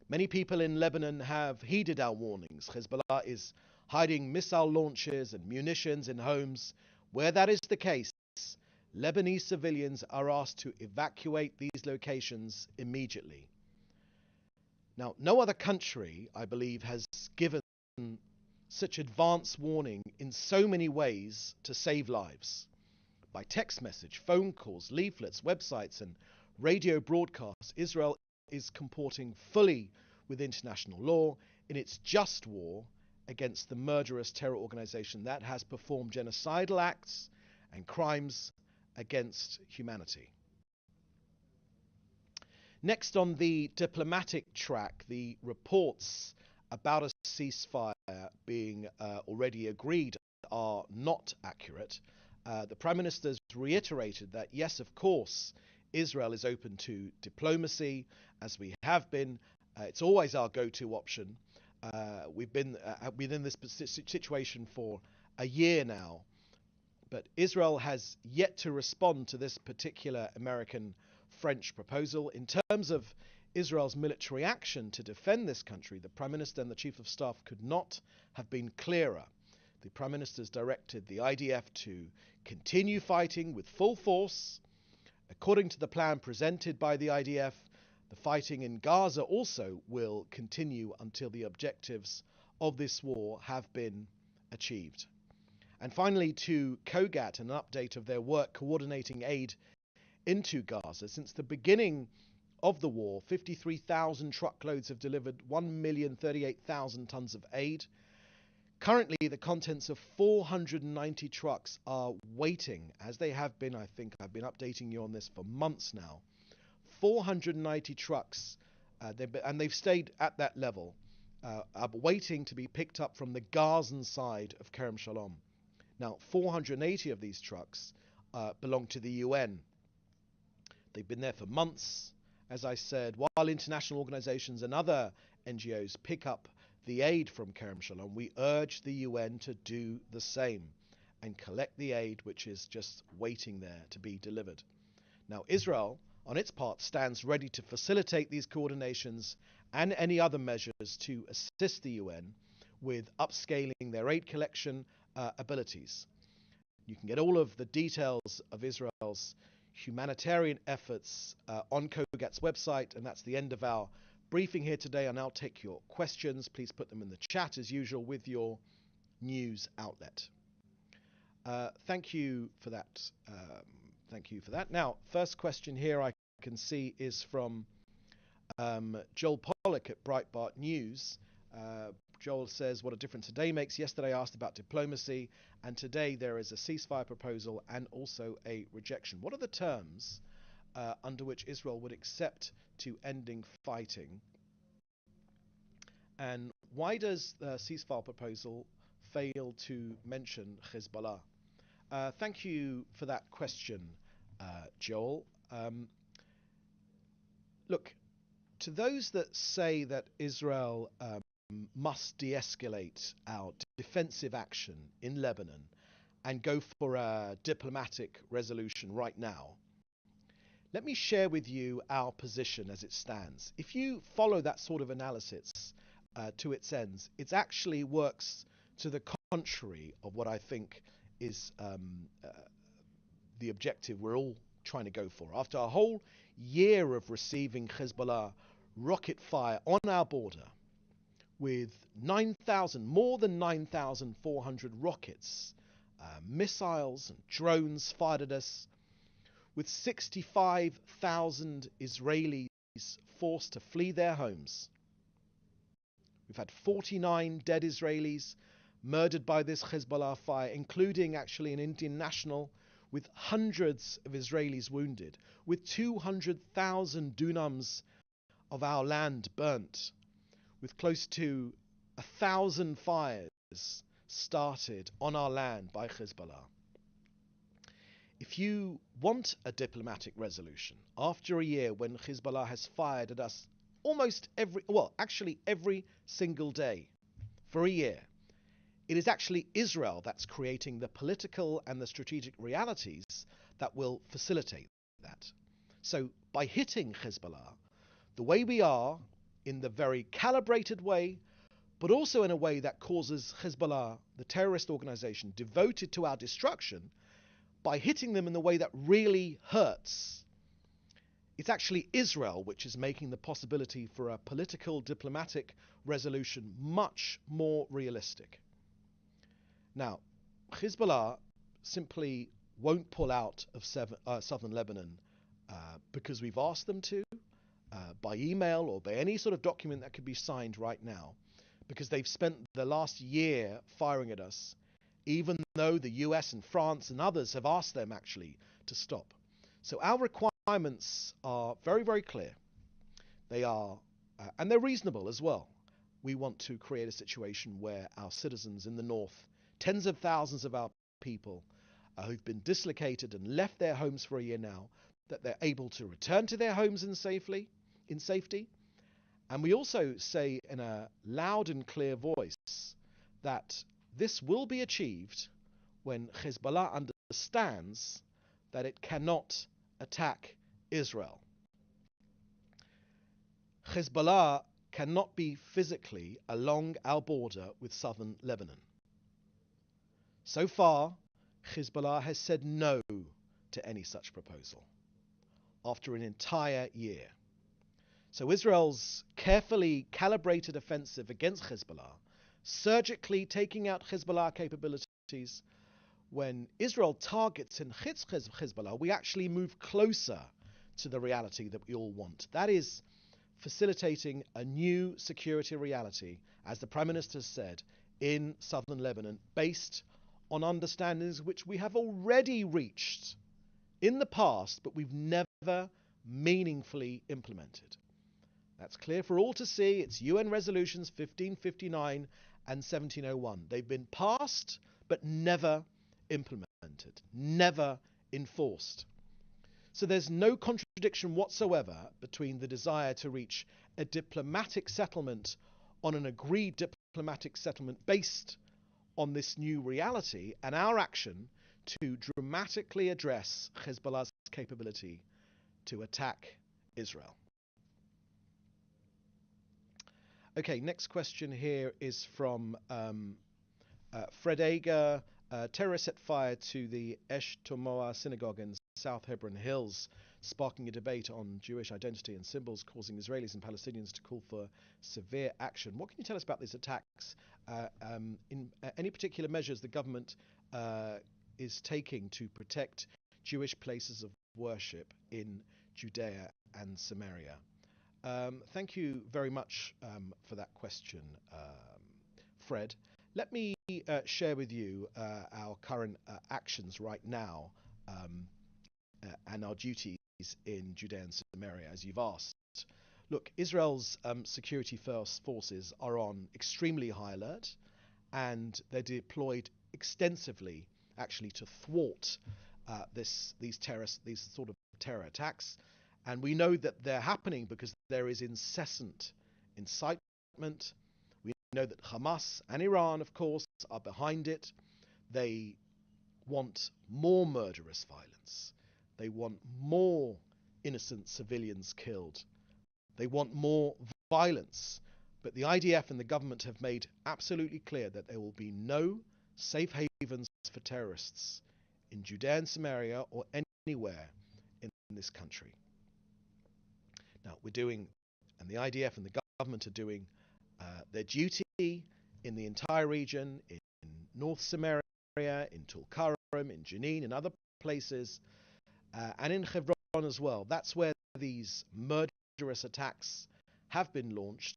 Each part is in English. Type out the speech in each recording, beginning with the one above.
Many people in Lebanon have heeded our warnings. Hezbollah is hiding missile launches and munitions in homes. Where that is the case, Lebanese civilians are asked to evacuate these locations immediately. Now, no other country, I believe, has given such advance warning in so many ways to save lives. By text message, phone calls, leaflets, websites, and radio broadcasts, Israel is comporting fully with international law in its just war against the murderous terror organization that has performed genocidal acts and crimes against humanity. Next on the diplomatic track, the reports about a ceasefire being already agreed are not accurate. The Prime Minister's reiterated that, yes, of course, Israel is open to diplomacy, as we have been. It's always our go-to option. We've been within this situation for a year now, but Israel has yet to respond to this particular American-French proposal. In terms of Israel's military action to defend this country, the Prime Minister and the Chief of Staff could not have been clearer. The Prime Minister's directed the IDF to continue fighting with full force. According to the plan presented by the IDF, the fighting in Gaza also will continue until the objectives of this war have been achieved. And finally, to COGAT, an update of their work coordinating aid into Gaza. Since the beginning of the war, 53,000 truckloads have delivered 1,038,000 tons of aid. Currently, the contents of 490 trucks are waiting, as they have been. I think I've been updating you on this for months now. 490 trucks, and they've stayed at that level, are waiting to be picked up from the Gazan side of Kerem Shalom. Now, 480 of these trucks belong to the UN. They've been there for months, as I said, while international organizations and other NGOs pick up the aid from Kerem Shalom. We urge the UN to do the same and collect the aid which is just waiting there to be delivered. Now, Israel, on its part, stands ready to facilitate these coordinations and any other measures to assist the UN with upscaling their aid collection abilities. You can get all of the details of Israel's humanitarian efforts on COGAT's website, and that's the end of our briefing here today. I'll now take your questions. Please put them in the chat as usual with your news outlet. Thank you for that. Now, first question here I can see is from Joel Pollack at Breitbart News. Joel says, what a difference a day makes. Yesterday I asked about diplomacy, and today there is a ceasefire proposal and also a rejection. What are the terms under which Israel would accept to ending fighting? And why does the ceasefire proposal fail to mention Hezbollah? Thank you for that question, Joel. Look, to those that say that Israel must de-escalate our defensive action in Lebanon and go for a diplomatic resolution right now, let me share with you our position as it stands. If you follow that sort of analysis to its ends, it actually works to the contrary of what I think is the objective we're all trying to go for. After a whole year of receiving Hezbollah rocket fire on our border, with more than 9,400 rockets, missiles and drones fired at us, with 65,000 Israelis forced to flee their homes. We've had 49 dead Israelis murdered by this Hezbollah fire, including actually an Indian national, with hundreds of Israelis wounded, with 200,000 dunams of our land burnt, with close to 1,000 fires started on our land by Hezbollah. If you want a diplomatic resolution after a year when Hezbollah has fired at us almost every single day for a year, it is actually Israel that's creating the political and the strategic realities that will facilitate that. So by hitting Hezbollah the way we are, in the very calibrated way, but also in a way that causes Hezbollah, the terrorist organization devoted to our destruction, by hitting them in the way that really hurts. It's actually Israel which is making the possibility for a political, diplomatic resolution much more realistic. Now, Hezbollah simply won't pull out of southern Lebanon because we've asked them to, by email or by any sort of document that could be signed right now, because they've spent the last year firing at us, even though the US and France and others have asked them actually to stop. So our requirements are very, very clear. They are, and they're reasonable as well. We want to create a situation where our citizens in the north, tens of thousands of our people who've been dislocated and left their homes for a year now, that they're able to return to their homes in safety. And we also say in a loud and clear voice that this will be achieved when Hezbollah understands that it cannot attack Israel. Hezbollah cannot be physically along our border with southern Lebanon. So far, Hezbollah has said no to any such proposal after an entire year. So Israel's carefully calibrated offensive against Hezbollah, surgically taking out Hezbollah capabilities, when Israel targets and hits Hezbollah, we actually move closer to the reality that we all want. That is facilitating a new security reality, as the Prime Minister said, in southern Lebanon, based on understandings which we have already reached in the past, but we've never meaningfully implemented. That's clear for all to see. It's UN resolutions 1559 and 1701. They've been passed, but never implemented, never enforced. So there's no contradiction whatsoever between the desire to reach a diplomatic settlement on an agreed diplomatic settlement based on this new reality and our action to dramatically address Hezbollah's capability to attack Israel. Okay, next question here is from Fred Ager. Terrorists set fire to the Esh Tomoa synagogue in South Hebron Hills, sparking a debate on Jewish identity and symbols, causing Israelis and Palestinians to call for severe action. What can you tell us about these attacks? In any particular measures the government is taking to protect Jewish places of worship in Judea and Samaria? Thank you very much for that question, Fred. Let me share with you our current actions right now and our duties in Judea and Samaria, as you've asked. Look, Israel's security forces are on extremely high alert, and they're deployed extensively, actually, to thwart these sort of terror attacks. And we know that they're happening because there is incessant incitement. We know that Hamas and Iran, of course, are behind it. They want more murderous violence. They want more innocent civilians killed. They want more violence. But the IDF and the government have made absolutely clear that there will be no safe havens for terrorists in Judea and Samaria or anywhere in this country. Now, and the IDF and the government are doing their duty in the entire region, in North Samaria, in Tulkarem, in Jenin, in other places, and in Hebron as well. That's where these murderous attacks have been launched,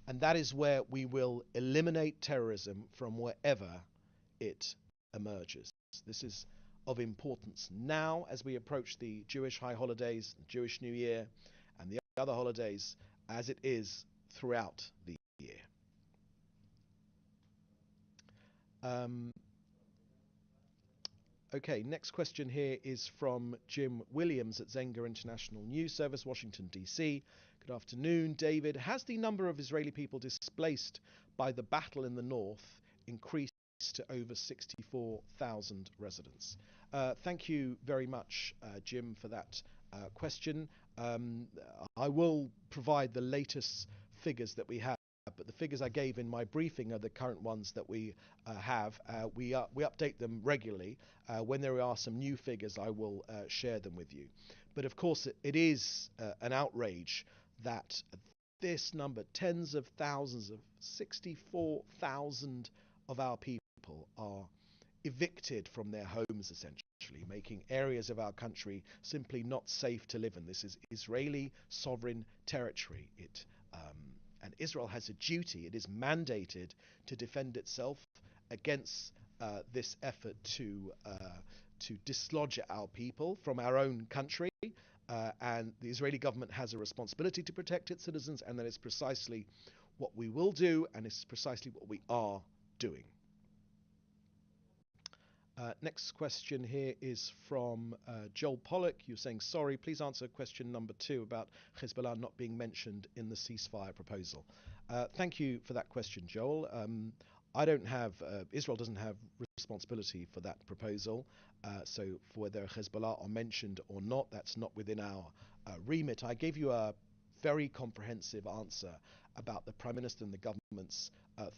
and that is where we will eliminate terrorism from wherever it emerges. This is of importance now as we approach the Jewish high holidays, the Jewish New Year, and the other holidays, as it is throughout the year. Okay, next question here is from Jim Williams at Zenga International News Service, Washington, D.C. Good afternoon, David. Has the number of Israeli people displaced by the battle in the north increased to over 64,000 residents? Thank you very much, Jim, for that question. I will provide the latest figures that we have, but the figures I gave in my briefing are the current ones that we have. We update them regularly. When there are some new figures, I will share them with you. But of course, it is an outrage that this number, tens of thousands of 64,000 of our people are evicted from their homes, essentially, making areas of our country simply not safe to live in. This is Israeli sovereign territory. And Israel has a duty, it is mandated to defend itself against this effort to dislodge our people from our own country. And the Israeli government has a responsibility to protect its citizens, and that is precisely what we will do, and it's precisely what we are doing. Next question here is from Joel Pollock. You're saying, sorry, please answer question number 2 about Hezbollah not being mentioned in the ceasefire proposal. Thank you for that question, Joel. Israel doesn't have responsibility for that proposal. So for whether Hezbollah are mentioned or not, that's not within our remit. I gave you a very comprehensive answer about the Prime Minister and the government's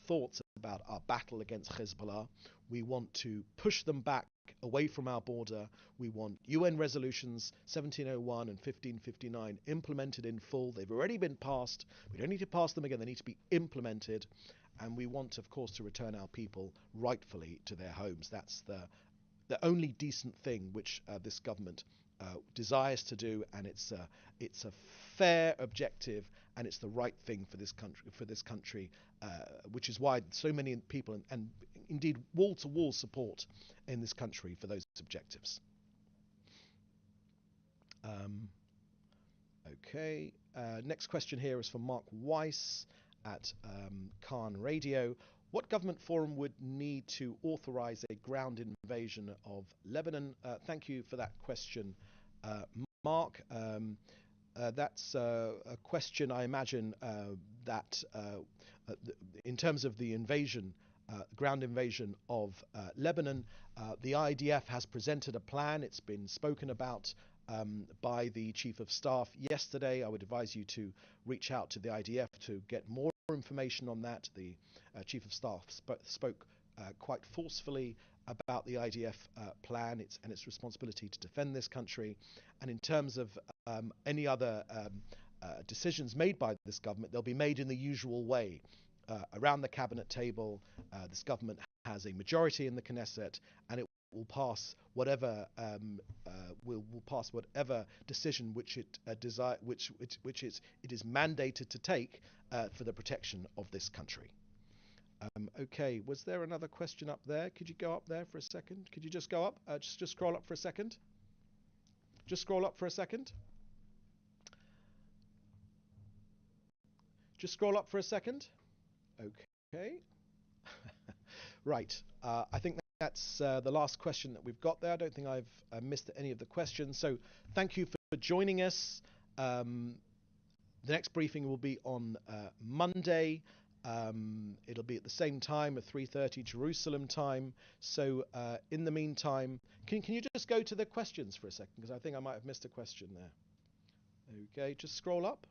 thoughts about our battle against Hezbollah. We want to push them back away from our border. We want UN resolutions 1701 and 1559 implemented in full. They've already been passed. We don't need to pass them again. They need to be implemented. And we want, of course, to return our people rightfully to their homes. That's the only decent thing which this government desires to do, and it's a fair objective, and it's the right thing for this country, which is why so many people and indeed wall-to-wall support in this country for those objectives. Okay, next question here is from Mark Weiss at Khan Radio. What government forum would need to authorize a ground invasion of Lebanon? Thank you for that question, Mark. That's a question, I imagine, that in terms of the invasion, ground invasion of Lebanon, the IDF has presented a plan. It's been spoken about by the Chief of Staff yesterday. I would advise you to reach out to the IDF to get more information on that. The Chief of Staff spoke quite forcefully about the IDF plan and its responsibility to defend this country. And in terms of any other decisions made by this government, they'll be made in the usual way. Around the cabinet table, this government has a majority in the Knesset, and it will pass whatever decision which it is mandated to take for the protection of this country. Okay, was there another question up there? Could you go up there for a second? Could you just go up? Just scroll up for a second. Just scroll up for a second. Just scroll up for a second. Okay. Right. I think that's the last question that we've got there. I don't think I've missed any of the questions. So thank you for joining us. The next briefing will be on Monday. It'll be at the same time at 3:30 Jerusalem time. So in the meantime, can you just go to the questions for a second? Because I think I might have missed a question there. Okay, just scroll up.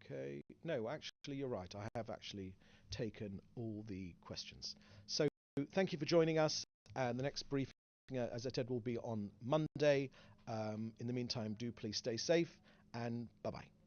Okay, no, actually you're right. I have actually taken all the questions. So thank you for joining us. And the next briefing, as I said, will be on Monday. In the meantime, do please stay safe, and bye-bye.